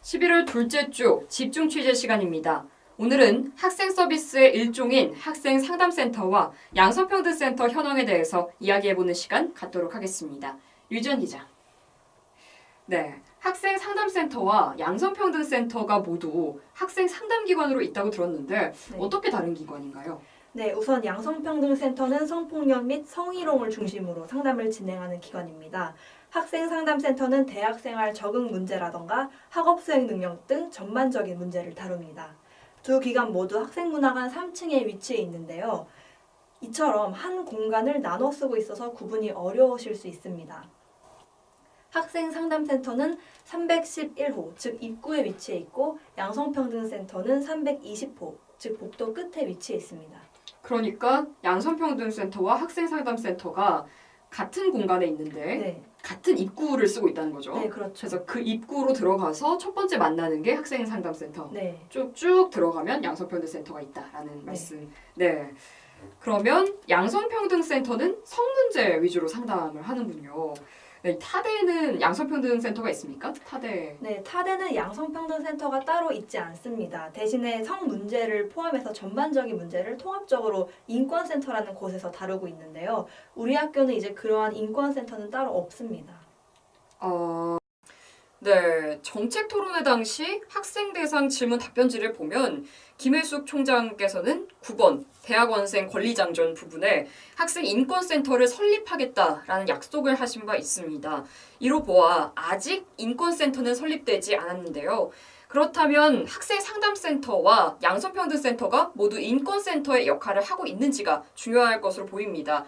11월 둘째 주 집중 취재 시간입니다. 오늘은 학생 서비스의 일종인 학생 상담센터와 양성평등센터 현황에 대해서 이야기해보는 시간 갖도록 하겠습니다. 유지연 기자. 네, 학생 상담센터와 양성평등센터가 모두 학생 상담기관으로 있다고 들었는데 어떻게 다른 기관인가요? 네, 우선 양성평등센터는 성폭력 및 성희롱을 중심으로 상담을 진행하는 기관입니다. 학생상담센터는 대학생활 적응 문제라던가 학업 수행 능력 등 전반적인 문제를 다룹니다. 두 기관 모두 학생문화관 3층에 위치해 있는데요. 이처럼 한 공간을 나눠 쓰고 있어서 구분이 어려우실 수 있습니다. 학생상담센터는 311호, 즉 입구에 위치해 있고 양성평등센터는 320호, 즉 복도 끝에 위치해 있습니다. 그러니까 양성평등센터와 학생상담센터가 같은 공간에 있는데 같은 입구를 쓰고 있다는 거죠. 네, 그렇죠. 그래서 그 입구로 들어가서 첫 번째 만나는 게 학생상담센터. 네. 쭉쭉 들어가면 양성평등센터가 있다라는 말씀. 네. 그러면 양성평등센터는 성문제 위주로 상담을 하는군요. 네, 타대에는 양성평등센터가 있습니까? 타대. 네, 타대는 양성평등센터가 따로 있지 않습니다. 대신에 성 문제를 포함해서 전반적인 문제를 통합적으로 인권센터라는 곳에서 다루고 있는데요. 우리 학교는 이제 그러한 인권센터는 따로 없습니다. 네, 정책 토론회 당시 학생 대상 질문 답변지를 보면 김혜숙 총장께서는 9번 대학원생 권리장전 부분에 학생 인권센터를 설립하겠다라는 약속을 하신 바 있습니다. 이로 보아 아직 인권센터는 설립되지 않았는데요. 그렇다면 학생 상담센터와 양성평등센터가 모두 인권센터의 역할을 하고 있는지가 중요할 것으로 보입니다.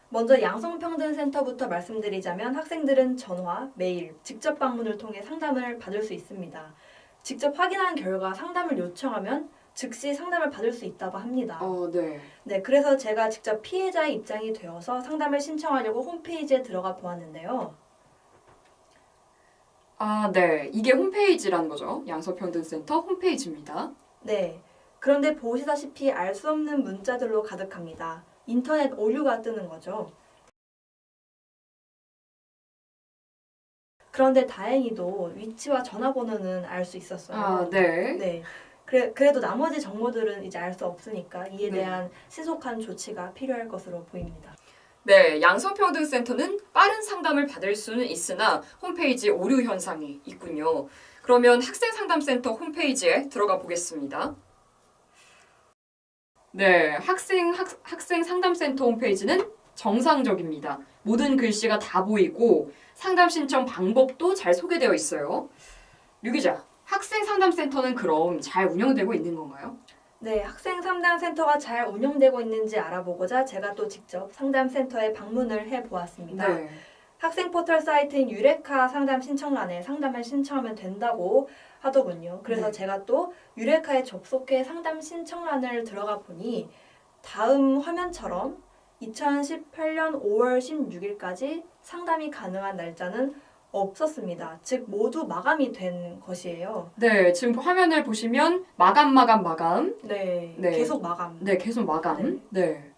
먼저 양성평등센터부터 말씀드리자면 학생들은 전화, 메일, 직접 방문을 통해 상담을 받을 수 있습니다. 직접 확인한 결과 상담을 요청하면 즉시 상담을 받을 수 있다고 합니다. 네, 그래서 제가 직접 피해자의 입장이 되어서 상담을 신청하려고 홈페이지에 들어가 보았는데요. 네. 이게 홈페이지라는 거죠. 양성평등센터 홈페이지입니다. 네. 그런데 보시다시피 알 수 없는 문자들로 가득합니다. 인터넷 오류가 뜨는 거죠. 그런데 다행히도 위치와 전화번호는 알 수 있었어요. 네. 그래도 나머지 정보들은 이제 알 수 없으니까 이에 대한 신속한 조치가 필요할 것으로 보입니다. 네, 양성평등센터는 빠른 상담을 받을 수는 있으나 홈페이지 오류 현상이 있군요. 그러면 학생상담센터 홈페이지에 들어가 보겠습니다. 네, 학생상담센터 홈페이지는 정상적입니다. 모든 글씨가 다 보이고 상담 신청 방법도 잘 소개되어 있어요. 류 기자, 학생상담센터는 그럼 잘 운영되고 있는 건가요? 네, 학생상담센터가 잘 운영되고 있는지 알아보고자 제가 또 직접 상담센터에 방문을 해보았습니다. 네. 학생 포털 사이트인 유레카 상담 신청란에 상담을 신청하면 된다고 하더군요. 그래서 제가 또 유레카에 접속해 상담 신청란을 들어가 보니 다음 화면처럼 2018년 5월 16일까지 상담이 가능한 날짜는 없었습니다. 즉 모두 마감이 된 것이에요. 네, 지금 화면을 보시면 마감. 네, 계속 마감. 네, 계속 마감. 네.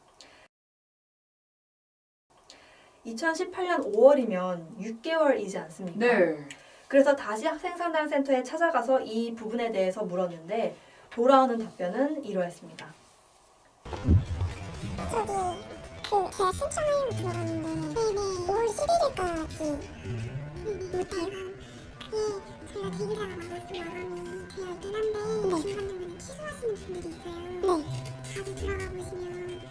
2018년 5월이면 6개월이지 않습니까? 네. 그래서 다시 학생상담센터에 찾아가서 이 부분에 대해서 물었는데 돌아오는 답변은 이러했습니다. 제가 신청하려고 들어갔는데 5월 11일까지 못해요. 저희가 대기자가 마감이 되어 있긴 한데 중간중간에 취소하시는 분들이 있어요. 다시 들어가 보시면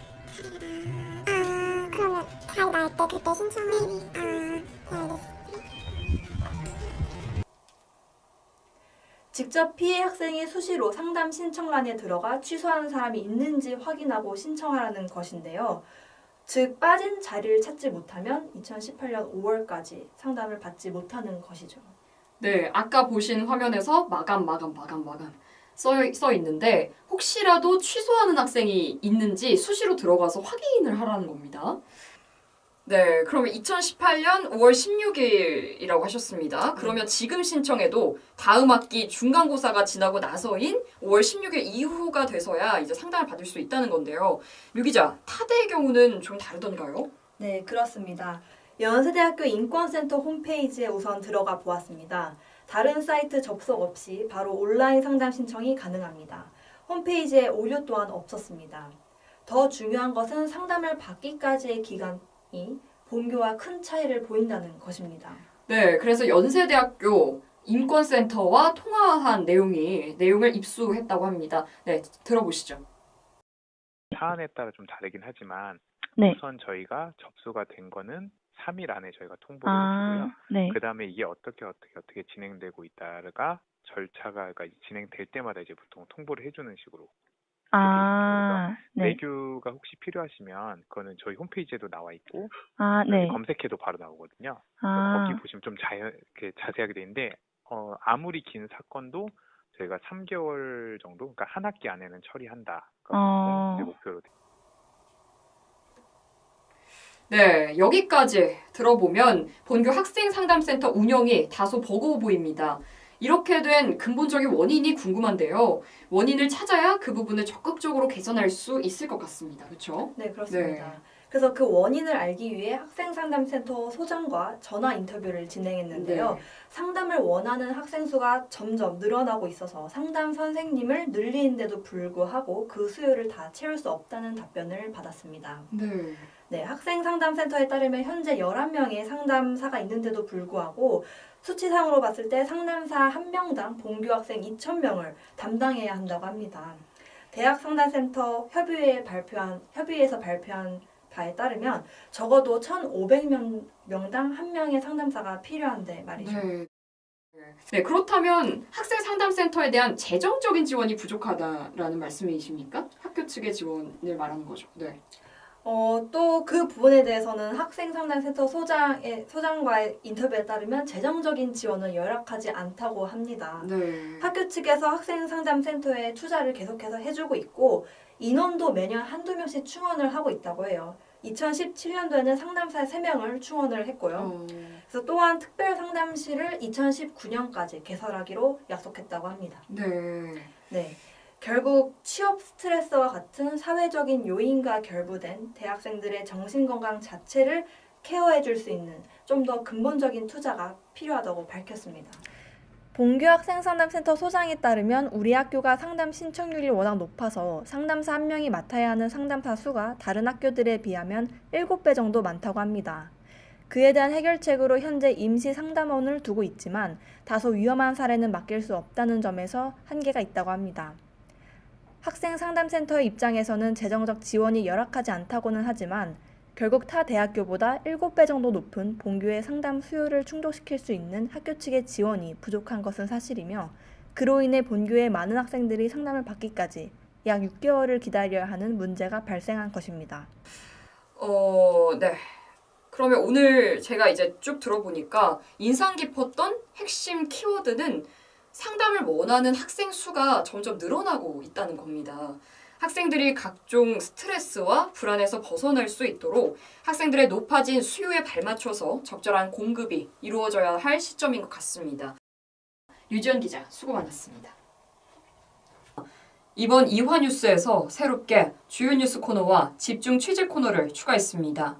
그러면 잘 나을 때 그때 신청을 네, 알겠습니다. 직접 피해 학생이 수시로 상담 신청란에 들어가 취소하는 사람이 있는지 확인하고 신청하라는 것인데요. 즉 빠진 자리를 찾지 못하면 2018년 5월까지 상담을 받지 못하는 것이죠. 네, 아까 보신 화면에서 마감 써 있는데 혹시라도 취소하는 학생이 있는지 수시로 들어가서 확인을 하라는 겁니다. 네, 그러면 2018년 5월 16일이라고 하셨습니다. 그러면 지금 신청해도 다음 학기 중간고사가 지나고 나서인 5월 16일 이후가 돼서야 이제 상담을 받을 수 있다는 건데요. 류 기자, 타대의 경우는 좀 다르던가요? 네, 그렇습니다. 연세대학교 인권센터 홈페이지에 우선 들어가 보았습니다. 다른 사이트 접속 없이 바로 온라인 상담 신청이 가능합니다. 홈페이지에 오류 또한 없었습니다. 더 중요한 것은 상담을 받기까지의 기간이 본교와 큰 차이를 보인다는 것입니다. 네, 그래서 연세대학교 인권센터와 통화한 내용을 입수했다고 합니다. 네, 들어보시죠. 사안에 따라 좀 다르긴 하지만 네. 우선 저희가 접수가 된 거는 3일 안에 저희가 통보를 해주고요. 네. 그 다음에 이게 어떻게 진행되고 있다가 절차가 그러니까 진행될 때마다 이제 보통 통보를 해주는 식으로. 네. 내규가 혹시 필요하시면 그거는 저희 홈페이지에도 나와 있고 네. 검색해도 바로 나오거든요. 거기 보시면 좀 이렇게 자세하게 돼 있는데 아무리 긴 사건도 저희가 3개월 정도, 그러니까 한 학기 안에는 처리한다. 이제 목표로. 네, 여기까지 들어보면 본교 학생상담센터 운영이 다소 버거워 보입니다. 이렇게 된 근본적인 원인이 궁금한데요. 원인을 찾아야 그 부분을 적극적으로 개선할 수 있을 것 같습니다. 그렇죠? 네, 그렇습니다. 그래서 그 원인을 알기 위해 학생상담센터 소장과 전화 인터뷰를 진행했는데요. 네. 상담을 원하는 학생 수가 점점 늘어나고 있어서 상담 선생님을 늘리는데도 불구하고 그 수요를 다 채울 수 없다는 답변을 받았습니다. 네. 네, 학생상담센터에 따르면 현재 11명의 상담사가 있는데도 불구하고 수치상으로 봤을 때 상담사 1명당 본교 학생 2,000명을 담당해야 한다고 합니다. 대학상담센터 협의회에서 발표한 바에 따르면 적어도 1,500명당 1명의 상담사가 필요한데 말이죠. 네. 네, 그렇다면 학생상담센터에 대한 재정적인 지원이 부족하다라는 말씀이십니까? 학교 측의 지원을 말하는 거죠. 네. 또 그 부분에 대해서는 학생상담센터 소장과의 인터뷰에 따르면 재정적인 지원은 열악하지 않다고 합니다. 네. 학교 측에서 학생상담센터에 투자를 계속해서 해주고 있고 인원도 매년 한두 명씩 충원을 하고 있다고 해요. 2017년도에는 상담사 3명을 충원을 했고요. 그래서 또한 특별상담실을 2019년까지 개설하기로 약속했다고 합니다. 네. 결국 취업 스트레스와 같은 사회적인 요인과 결부된 대학생들의 정신건강 자체를 케어해 줄 수 있는 좀 더 근본적인 투자가 필요하다고 밝혔습니다. 본교 학생상담센터 소장에 따르면 우리 학교가 상담 신청률이 워낙 높아서 상담사 1명이 맡아야 하는 상담사 수가 다른 학교들에 비하면 7배 정도 많다고 합니다. 그에 대한 해결책으로 현재 임시 상담원을 두고 있지만 다소 위험한 사례는 맡길 수 없다는 점에서 한계가 있다고 합니다. 학생상담센터의 입장에서는 재정적 지원이 열악하지 않다고는 하지만 결국 타 대학교보다 7배 정도 높은 본교의 상담 수요를 충족시킬 수 있는 학교 측의 지원이 부족한 것은 사실이며 그로 인해 본교의 많은 학생들이 상담을 받기까지 약 6개월을 기다려야 하는 문제가 발생한 것입니다. 네. 그러면 오늘 제가 이제 쭉 들어보니까 인상 깊었던 핵심 키워드는 상담을 원하는 학생 수가 점점 늘어나고 있다는 겁니다. 학생들이 각종 스트레스와 불안에서 벗어날 수 있도록 학생들의 높아진 수요에 발맞춰서 적절한 공급이 이루어져야 할 시점인 것 같습니다. 류지연 기자, 수고 많았습니다. 이번 이화뉴스에서 새롭게 주요 뉴스 코너와 집중 취재 코너를 추가했습니다.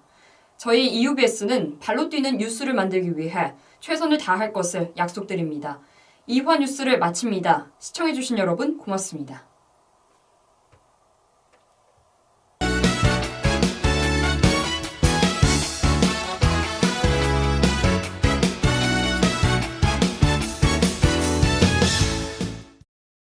저희 EUBS는 발로 뛰는 뉴스를 만들기 위해 최선을 다할 것을 약속드립니다. 이화뉴스를 마칩니다. 시청해주신 여러분 고맙습니다.